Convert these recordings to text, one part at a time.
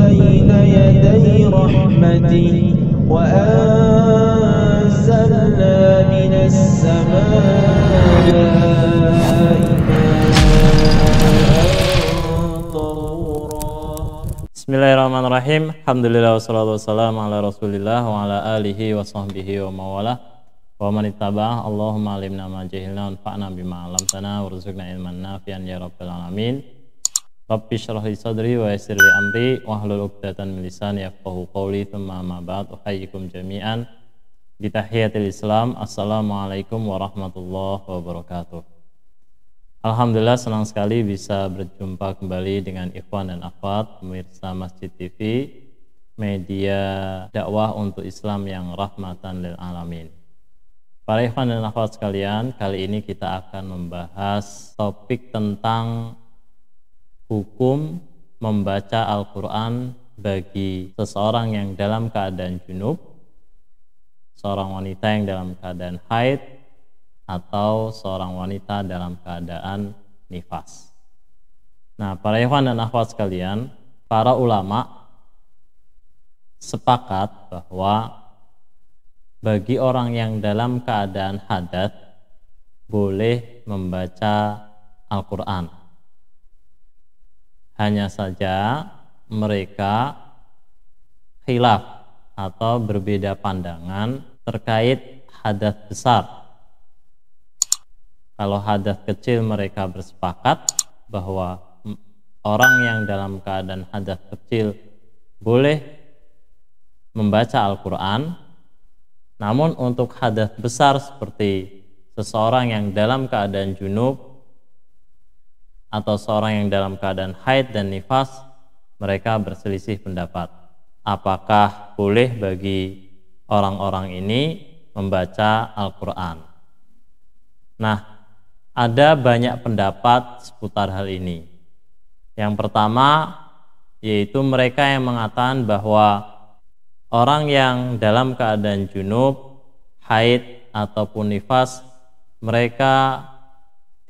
بين يدي رحمته وأنزلنا من السماء Bismillahirrahmanirrahim. Alhamdulillah wassalatu wassalamu ala Rasulillah wa ala alihi wa sahbihi wa mawalah wa man ittaba'ah. Allahumma alimna ma jahilna wanfa'na bima 'allamtana warzuqna ilman nafi'an ya rabbal alamin. Rabbi shrah li sadri wa yassir li amri wahlul 'uqdatam min lisani yafqahu qawli. Tsumma amma ba'd. Uhayyikum jami'an bi tahiyatil Islam. Assalamualaikum warahmatullahi wabarakatuh. Alhamdulillah, senang sekali bisa berjumpa kembali dengan ikhwan dan akhwat pemirsa Masjid TV, media dakwah untuk Islam yang rahmatan lil alamin. Para ikhwan dan akhwat sekalian, kali ini kita akan membahas topik tentang hukum membaca Al-Quran bagi seseorang yang dalam keadaan junub, seorang wanita yang dalam keadaan haid, atau seorang wanita dalam keadaan nifas. Nah, para ikhwan dan akhwat sekalian, para ulama sepakat bahwa bagi orang yang dalam keadaan hadas boleh membaca Al-Quran. Hanya saja mereka khilaf atau berbeda pandangan terkait hadas besar. Kalau hadas kecil mereka bersepakat bahwa orang yang dalam keadaan hadas kecil boleh membaca Al-Quran. Namun untuk hadas besar seperti seseorang yang dalam keadaan junub atau seorang yang dalam keadaan haid dan nifas, mereka berselisih pendapat. Apakah boleh bagi orang-orang ini membaca Al-Quran? Nah, ada banyak pendapat seputar hal ini. Yang pertama yaitu mereka yang mengatakan bahwa orang yang dalam keadaan junub, haid ataupun nifas, mereka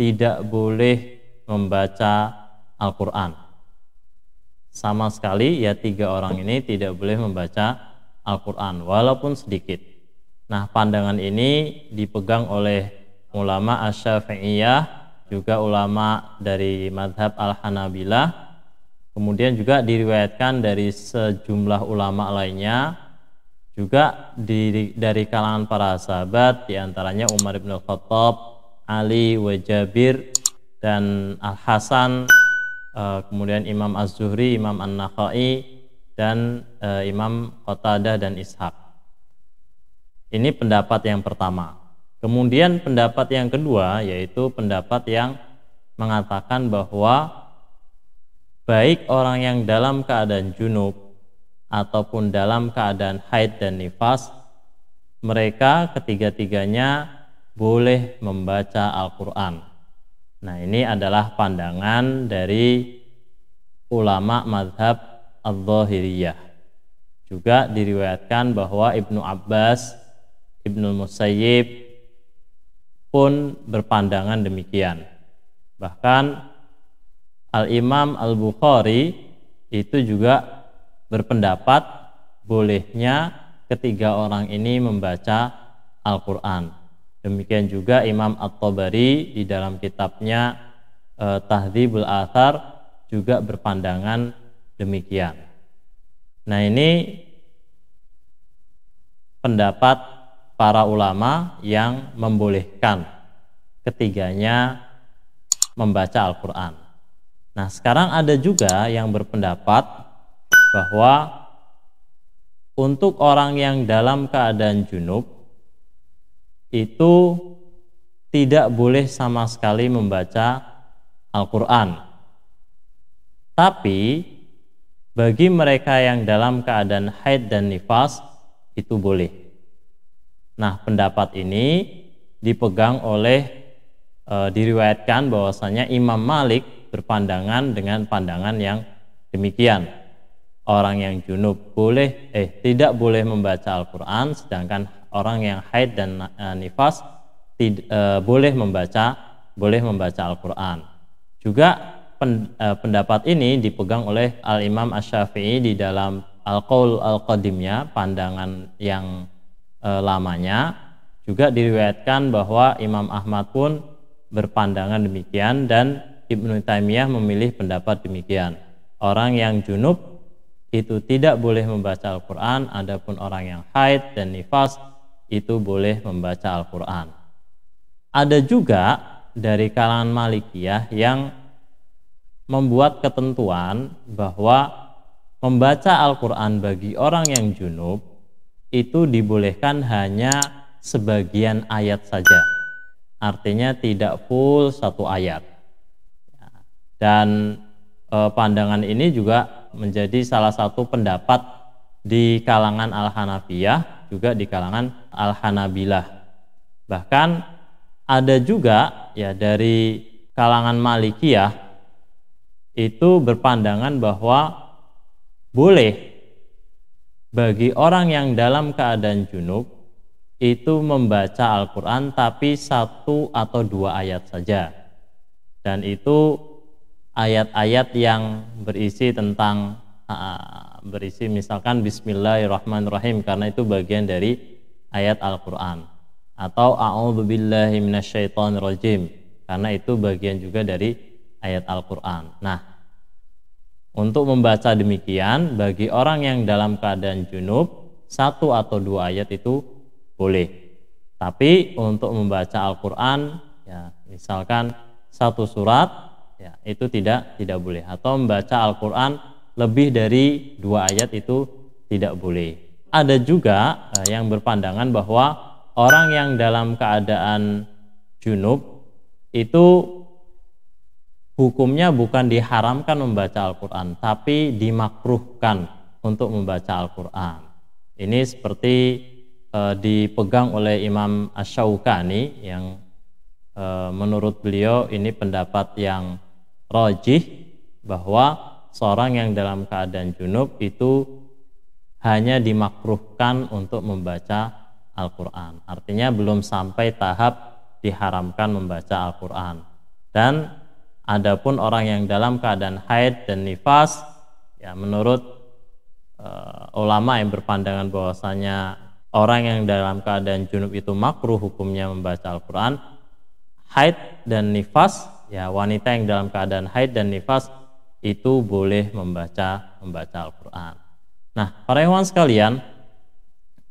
tidak boleh membaca Al-Quran. Sama sekali ya, tiga orang ini tidak boleh membaca Al-Quran walaupun sedikit. Nah, pandangan ini dipegang oleh ulama Asy-Syafi'iyah, juga ulama dari madhab Al-Hanabilah, kemudian juga diriwayatkan dari sejumlah ulama lainnya, juga dari kalangan para sahabat, diantaranya Umar bin Khattab, Ali wa Jabir, dan Al-Hasan, kemudian Imam Az-Zuhri, Imam An-Nakhai, dan Imam Qatadah dan Ishaq. Ini pendapat yang pertama. Kemudian pendapat yang kedua yaitu pendapat yang mengatakan bahwa baik orang yang dalam keadaan junub ataupun dalam keadaan haid dan nifas, mereka ketiga-tiganya boleh membaca Al-Quran. Nah, ini adalah pandangan dari ulama madhab Adz-Dzahiriyah. Juga diriwayatkan bahwa Ibnu Abbas, Ibnu Musayyib pun berpandangan demikian. Bahkan Al-Imam Al-Bukhari itu juga berpendapat bolehnya ketiga orang ini membaca Al-Quran. Demikian juga Imam At-Tabari di dalam kitabnya Tahdzibul Athar juga berpandangan demikian. Nah, ini pendapat para ulama yang membolehkan ketiganya membaca Al-Quran. Nah, sekarang ada juga yang berpendapat bahwa untuk orang yang dalam keadaan junub itu tidak boleh sama sekali membaca Al-Quran. Tapi bagi mereka yang dalam keadaan haid dan nifas itu boleh. Nah, pendapat ini dipegang oleh diriwayatkan bahwasanya Imam Malik berpandangan dengan pandangan yang demikian. Orang yang junub tidak boleh membaca Al-Quran, sedangkan orang yang haid dan boleh membaca Al-Quran. Juga pendapat ini dipegang oleh Al-Imam Asy-Syafi'i di dalam Al-Qaul Al-Qadimnya, pandangan yang lamanya. Juga diriwayatkan bahwa Imam Ahmad pun berpandangan demikian, dan Ibnu Taimiyah memilih pendapat demikian. Orang yang junub itu tidak boleh membaca Al-Quran, adapun orang yang haid dan nifas itu boleh membaca Al-Quran. Ada juga dari kalangan Malikiyah yang membuat ketentuan bahwa membaca Al-Quran bagi orang yang junub itu dibolehkan hanya sebagian ayat saja, artinya tidak full satu ayat. Dan pandangan ini juga menjadi salah satu pendapat di kalangan Al-Hanafiyah, juga di kalangan Al-Hanabilah. Bahkan ada juga ya dari kalangan Malikiyah itu berpandangan bahwa boleh bagi orang yang dalam keadaan junub itu membaca Al-Quran tapi 1 atau 2 ayat saja, dan itu ayat-ayat yang berisi tentang berisi misalkan Bismillahirrahmanirrahim, karena itu bagian dari ayat Al-Quran, atau A'udzubillahi minasyaitonirrajim, karena itu bagian juga dari ayat Al-Quran. Nah, untuk membaca demikian bagi orang yang dalam keadaan junub 1 atau 2 ayat itu boleh. Tapi untuk membaca Al-Quran ya misalkan 1 surat ya itu tidak boleh, atau membaca Al-Quran lebih dari 2 ayat itu tidak boleh. Ada juga yang berpandangan bahwa orang yang dalam keadaan junub itu hukumnya bukan diharamkan membaca Al-Quran, tapi dimakruhkan untuk membaca Al-Quran. Ini seperti dipegang oleh Imam Asy-Syaukani yang menurut beliau ini pendapat yang rajih, bahwa seorang yang dalam keadaan junub itu hanya dimakruhkan untuk membaca Al-Quran. Artinya belum sampai tahap diharamkan membaca Al-Quran. Dan adapun orang yang dalam keadaan haid dan nifas, ya menurut ulama yang berpandangan bahwasanya orang yang dalam keadaan junub itu makruh hukumnya membaca Al-Quran. Haid dan nifas, ya wanita yang dalam keadaan haid dan nifas itu boleh membaca Al-Quran. Nah, para ikhwan sekalian,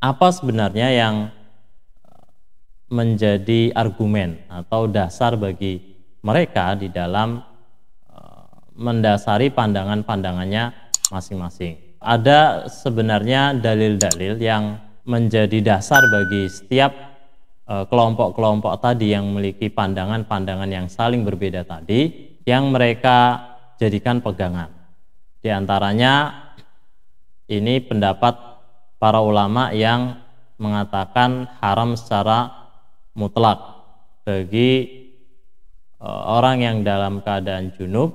apa sebenarnya yang menjadi argumen atau dasar bagi mereka di dalam mendasari pandangan-pandangannya masing-masing? Ada sebenarnya dalil-dalil yang menjadi dasar bagi setiap kelompok-kelompok tadi yang memiliki pandangan-pandangan yang saling berbeda tadi, yang mereka jadikan pegangan. Di antaranya ini pendapat para ulama yang mengatakan haram secara mutlak bagi orang yang dalam keadaan junub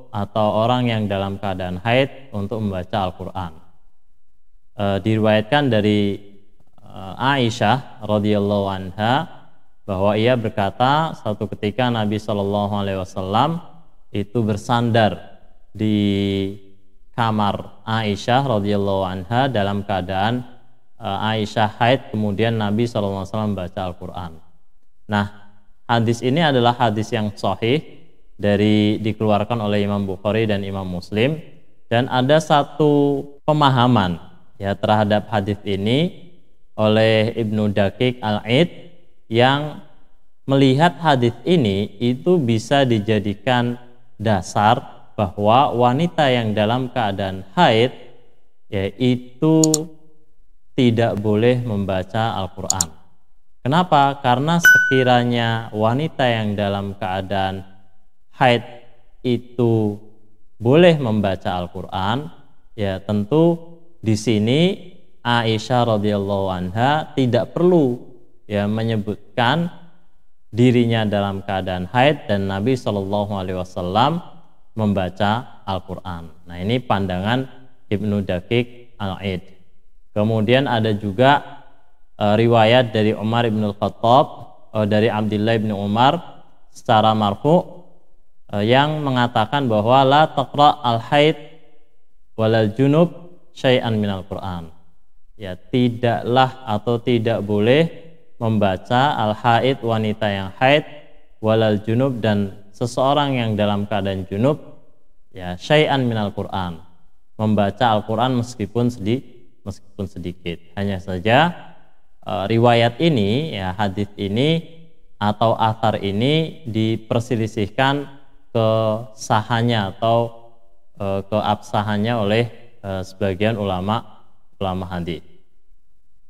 atau orang yang dalam keadaan haid untuk membaca Al-Quran. Diriwayatkan dari Aisyah radhiyallahu anha bahwa ia berkata, suatu ketika Nabi SAW itu bersandar di kamar Aisyah radhiyallahu anha dalam keadaan Aisyah haid, kemudian Nabi SAW membaca Al-Quran. Nah, hadis ini adalah hadis yang sahih dikeluarkan oleh Imam Bukhari dan Imam Muslim, dan ada satu pemahaman ya terhadap hadis ini oleh Ibnu Daqiq Al-Aid yang melihat hadis ini itu bisa dijadikan dasar bahwa wanita yang dalam keadaan haid yaitu tidak boleh membaca Al-Quran. Kenapa? Karena sekiranya wanita yang dalam keadaan haid itu boleh membaca Al-Quran, ya tentu di sini Aisyah radhiyallahu anha tidak perlu ya menyebutkan dirinya dalam keadaan haid dan Nabi SAW membaca Al-Quran. Nah, ini pandangan Ibnu Daqiq Al-Aid. Kemudian ada juga riwayat dari Umar bin Al-Khattab, dari Abdullah bin Umar secara marfu, yang mengatakan bahwa la taqra al-haid walal junub syai'an minal Qur'an. Ya, tidaklah atau tidak boleh membaca al-haid, wanita yang haid, walal junub, dan seseorang yang dalam keadaan junub, ya, syai'an minal Qur'an, membaca Al-Qur'an meskipun sedikit. Hanya saja riwayat ini, ya, hadis ini atau athar ini diperselisihkan kesahannya atau keabsahannya oleh sebagian ulama hadis.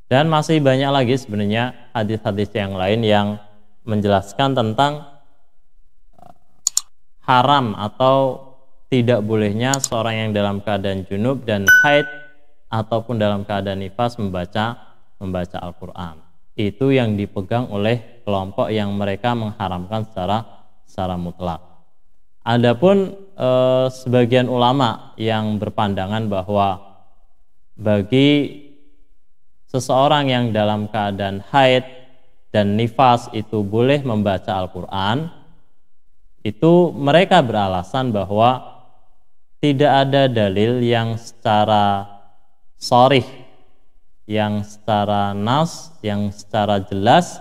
Dan masih banyak lagi sebenarnya hadis-hadis yang lain yang menjelaskan tentang haram atau tidak bolehnya seorang yang dalam keadaan junub dan haid ataupun dalam keadaan nifas membaca Al-Qur'an. Itu yang dipegang oleh kelompok yang mereka mengharamkan secara mutlak. Adapun sebagian ulama yang berpandangan bahwa bagi seseorang yang dalam keadaan haid dan nifas itu boleh membaca Al-Qur'an, itu mereka beralasan bahwa tidak ada dalil yang secara sharih, yang secara nas, yang secara jelas,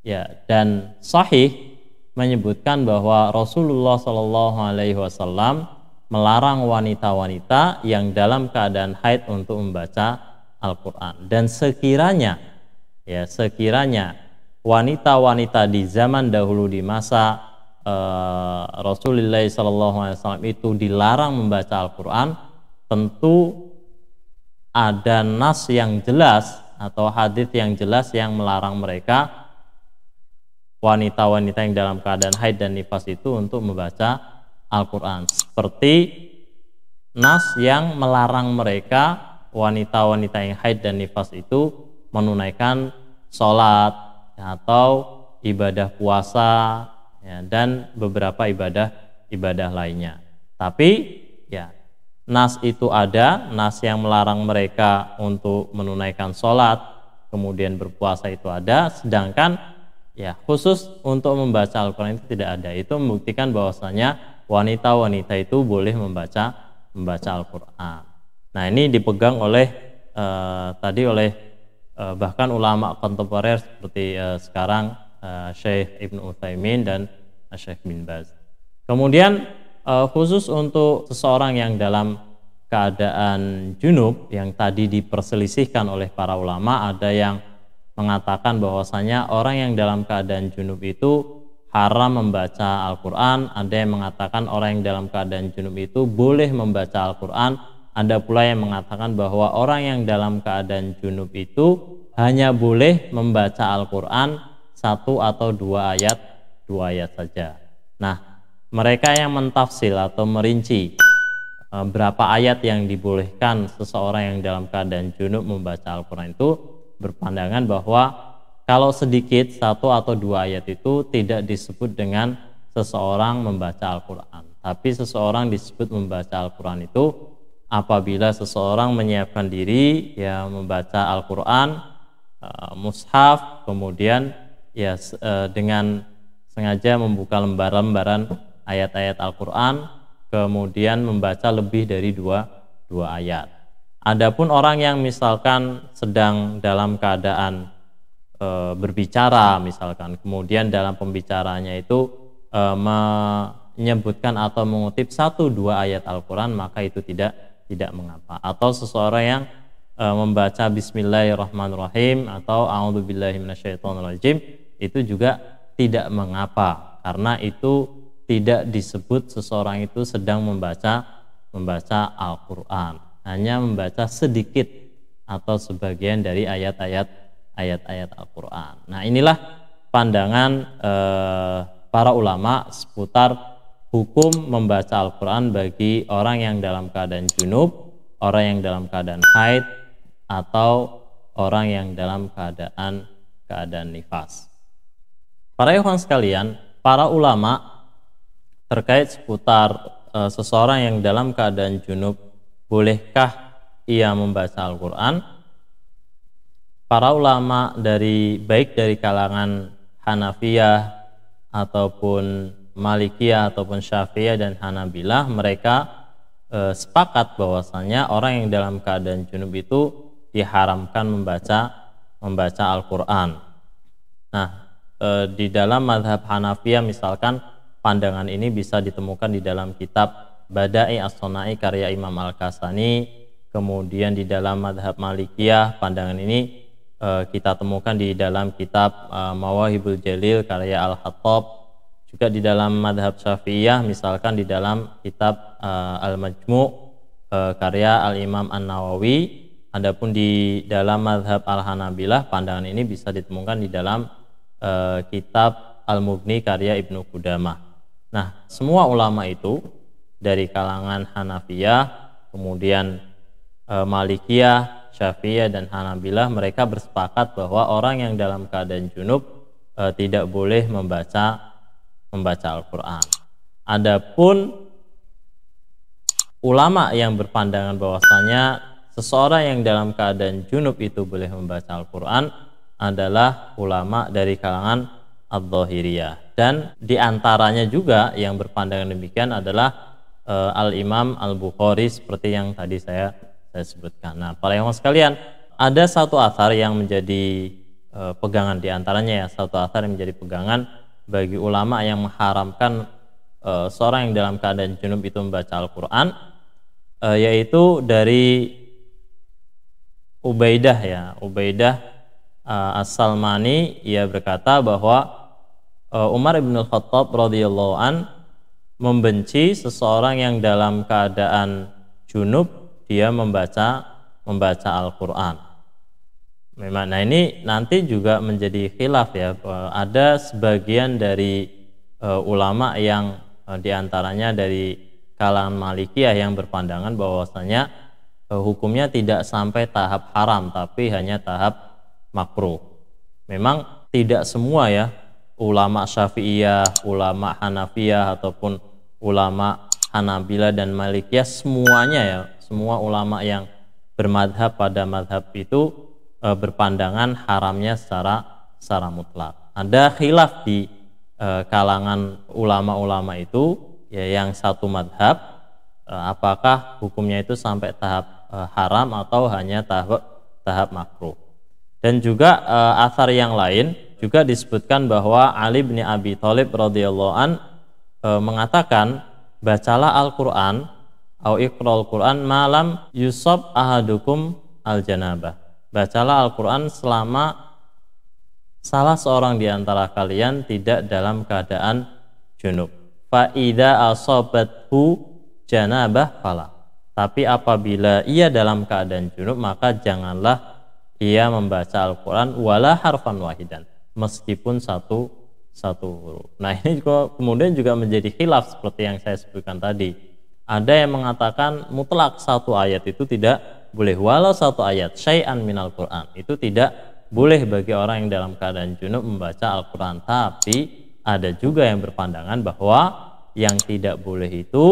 ya, dan sahih menyebutkan bahwa Rasulullah SAW melarang wanita-wanita yang dalam keadaan haid untuk membaca Al-Qur'an. Dan sekiranya wanita-wanita di zaman dahulu, di masa Rasulullah SAW itu dilarang membaca Al-Qur'an, tentu ada nas yang jelas atau hadis yang jelas yang melarang mereka, wanita-wanita yang dalam keadaan haid dan nifas itu, untuk membaca Al-Qur'an. Seperti nas yang melarang mereka, wanita-wanita yang haid dan nifas itu, menunaikan sholat, ya, atau ibadah puasa, ya, dan beberapa ibadah lainnya. Tapi ya, nas itu ada, nas yang melarang mereka untuk menunaikan sholat kemudian berpuasa itu ada, sedangkan ya khusus untuk membaca Al-Quran itu tidak ada. Itu membuktikan bahwasanya wanita-wanita itu boleh membaca Al-Quran. Nah, ini dipegang oleh bahkan ulama kontemporer seperti sekarang Syekh Ibnu Utsaimin dan Syekh bin Baz. Kemudian khusus untuk seseorang yang dalam keadaan junub, yang tadi diperselisihkan oleh para ulama, ada yang mengatakan bahwasanya orang yang dalam keadaan junub itu haram membaca Al-Quran, ada yang mengatakan orang yang dalam keadaan junub itu boleh membaca Al-Quran, ada pula yang mengatakan bahwa orang yang dalam keadaan junub itu hanya boleh membaca Al-Quran 1 atau 2 ayat saja. Nah, mereka yang mentafsil atau merinci berapa ayat yang dibolehkan seseorang yang dalam keadaan junub membaca Al-Quran itu berpandangan bahwa kalau sedikit 1 atau 2 ayat itu tidak disebut dengan seseorang membaca Al-Quran, tapi seseorang disebut membaca Al-Quran itu apabila seseorang menyiapkan diri ya membaca Al-Quran, mushaf, kemudian ya dengan sengaja membuka lembaran-lembaran ayat-ayat Al-Quran, kemudian membaca lebih dari dua ayat. Adapun orang yang misalkan sedang dalam keadaan berbicara misalkan, kemudian dalam pembicaranya itu menyebutkan atau mengutip 1-2 ayat Al-Quran, maka itu tidak mengapa. Atau seseorang yang membaca Bismillahirrahmanirrahim atau A'udzubillahi minasyaitonirrajim, itu juga tidak mengapa, karena itu tidak disebut seseorang itu sedang membaca Al-Quran, hanya membaca sedikit atau sebagian dari ayat-ayat Al-Quran. Nah, inilah pandangan para ulama seputar hukum membaca Al-Quran bagi orang yang dalam keadaan junub, orang yang dalam keadaan haid, atau orang yang dalam keadaan nifas. Para ikhwan sekalian, para ulama terkait seputar seseorang yang dalam keadaan junub, bolehkah ia membaca Al-Quran? Para ulama baik dari kalangan Hanafiyah ataupun Malikiyah ataupun Syafi'iyah dan Hanabilah, mereka sepakat bahwasanya orang yang dalam keadaan junub itu diharamkan membaca Al-Qur'an. Nah, di dalam mazhab Hanafiyah misalkan pandangan ini bisa ditemukan di dalam kitab Bada'i As-Sunai karya Imam Al-Kasani. Kemudian di dalam mazhab Malikiyah pandangan ini kita temukan di dalam kitab Mawahibul Jalil karya Al-Khattab. Juga di dalam mazhab Syafi'iyah misalkan di dalam kitab Al-Majmu' karya Al-Imam An-Nawawi. Adapun di dalam mazhab Al-Hanabilah pandangan ini bisa ditemukan di dalam kitab Al-Mughni karya Ibnu Qudamah. Nah, semua ulama itu dari kalangan Hanafiyah, kemudian Malikiyah, Syafi'iyah dan Hanabilah, mereka bersepakat bahwa orang yang dalam keadaan junub tidak boleh membaca Al-Qur'an. Adapun ulama yang berpandangan bahwasanya seseorang yang dalam keadaan junub itu boleh membaca Al-Qur'an adalah ulama dari kalangan Adz-Dzahiriyah. Dan diantaranya juga yang berpandangan demikian adalah Al-Imam Al-Bukhari seperti yang tadi saya sebutkan. Nah, para ikhwan sekalian, ada satu athar yang menjadi pegangan diantaranya, ya, satu athar yang menjadi pegangan bagi ulama yang mengharamkan seorang yang dalam keadaan junub itu membaca Al-Qur'an, yaitu dari Ubaidah As-Salmani. Ia berkata bahwa Umar bin Al-Khattab radhiyallahu an membenci seseorang yang dalam keadaan junub dia membaca Al-Qur'an. Memang, nah ini nanti juga menjadi khilaf, ya. Ada sebagian dari ulama yang diantaranya dari kalangan Malikiyah yang berpandangan bahwasanya hukumnya tidak sampai tahap haram tapi hanya tahap makruh. Memang tidak semua, ya, ulama Syafi'iyah, ulama Hanafiyah ataupun ulama Hanabilah dan Malikiyah semuanya, ya, semua ulama yang bermadhab pada madhab itu berpandangan haramnya secara mutlak. Ada khilaf di kalangan ulama-ulama itu, ya, yang satu madhab apakah hukumnya itu sampai tahap haram atau hanya tahap makruh. Dan juga athar yang lain juga disebutkan bahwa Ali bin Abi Thalib radhiyallahu an mengatakan, bacalah Al-Qur'an au iqra'ul Qur'an malam yusab ahadukum al-janabah. Bacalah Al-Qur'an selama salah seorang di antara kalian tidak dalam keadaan junub. Fa idza asabathu janabah fala. Tapi apabila ia dalam keadaan junub, maka janganlah ia membaca Al-Qur'an wala harfan wahidan, meskipun satu huruf. Nah, ini kemudian juga menjadi khilaf seperti yang saya sebutkan tadi. Ada yang mengatakan mutlak satu ayat itu tidak boleh, walau satu ayat syai'an minal Qur'an itu tidak boleh bagi orang yang dalam keadaan junub membaca Al-Qur'an. Tapi ada juga yang berpandangan bahwa yang tidak boleh itu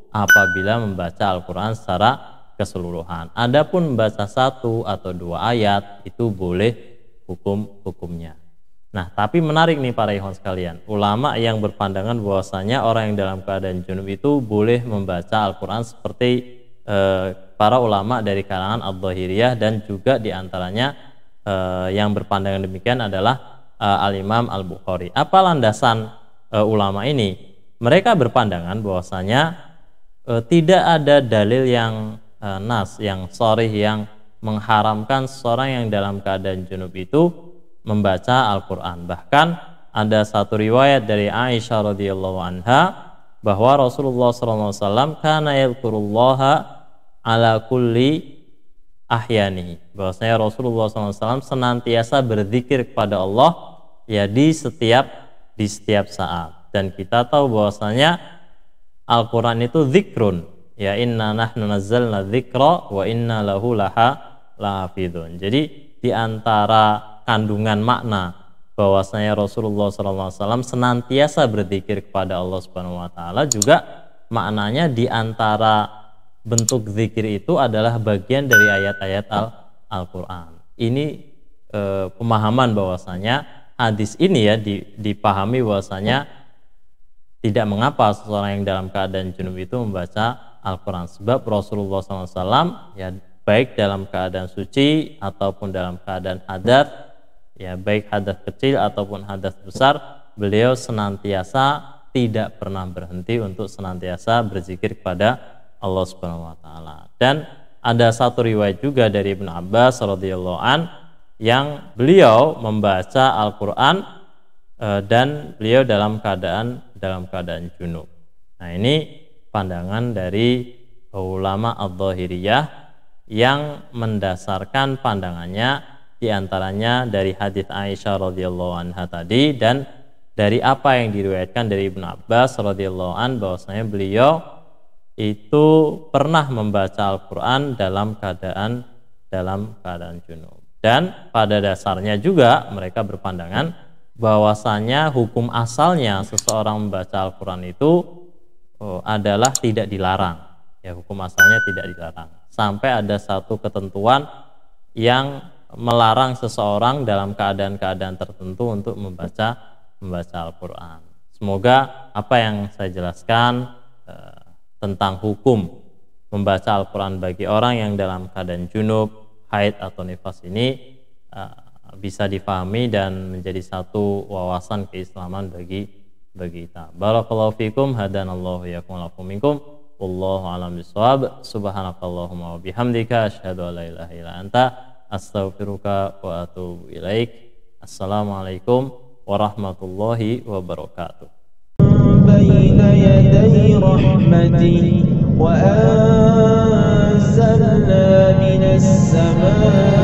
apabila membaca Al-Qur'an secara keseluruhan. Adapun membaca satu atau dua ayat itu boleh hukumnya. Nah, tapi menarik nih para ikhwan sekalian, ulama yang berpandangan bahwasanya orang yang dalam keadaan junub itu boleh membaca Al-Qur'an seperti para ulama dari kalangan Adz-Dzahiriyah, dan juga diantaranya yang berpandangan demikian adalah Al-Imam Al-Bukhari. Apa landasan ulama ini? Mereka berpandangan bahwasanya tidak ada dalil yang nas, yang sharih, yang mengharamkan seorang yang dalam keadaan junub itu membaca Al-Qur'an. Bahkan ada satu riwayat dari Aisyah radhiyallahu anha bahwa Rasulullah SAW kana yadhkurullaha ala kulli ahyani, bahwasanya Rasulullah SAW senantiasa berzikir kepada Allah, ya, di setiap saat. Dan kita tahu bahwasanya Al-Qur'an itu zikrun, ya, inna nahnu nazzalna dzikra wa inna lahu lahafidun. Jadi di antara kandungan makna bahwasanya Rasulullah SAW senantiasa berzikir kepada Allah Subhanahu wa taala, juga maknanya di antara bentuk zikir itu adalah bagian dari ayat-ayat Al-Qur'an. Ini pemahaman bahwasanya hadis ini, ya, dipahami bahwasanya tidak mengapa seseorang yang dalam keadaan junub itu membaca Al-Quran. Sebab Rasulullah SAW ya baik dalam keadaan suci ataupun dalam keadaan hadas, ya baik hadas kecil ataupun hadas besar, beliau senantiasa tidak pernah berhenti untuk senantiasa berzikir kepada Allah Subhanahu wa taala. Dan ada satu riwayat juga dari Ibnu Abbas radhiyallahu an yang beliau membaca Al-Qur'an dan beliau dalam keadaan junub. Nah, ini pandangan dari ulama Adz-Dzahiriyah yang mendasarkan pandangannya diantaranya dari hadits Aisyah radhiyallahu anha tadi dan dari apa yang diriwayatkan dari Ibnu Abbas radhiyallahu an bahwasanya beliau itu pernah membaca Al-Qur'an dalam keadaan junub. Dan pada dasarnya juga mereka berpandangan bahwasanya hukum asalnya seseorang membaca Al-Qur'an itu adalah tidak dilarang. Ya, hukum asalnya tidak dilarang. Sampai ada satu ketentuan yang melarang seseorang dalam keadaan-keadaan tertentu untuk membaca Al-Quran. Semoga apa yang saya jelaskan tentang hukum membaca Al-Quran bagi orang yang dalam keadaan junub, haid atau nifas ini bisa difahami dan menjadi satu wawasan keislaman bagi kita. Barakallahu fikum, hadanallahu yakum lakum minkum, wallahu a'lam bishawab. Subhanakallahumma wa bihamdika asyhadu an la ilaha illa anta astaghfiruka wa atubu ilaik. Assalamualaikum warahmatullahi wabarakatuh. بين يدي رحمتي وأنزلنا من السماء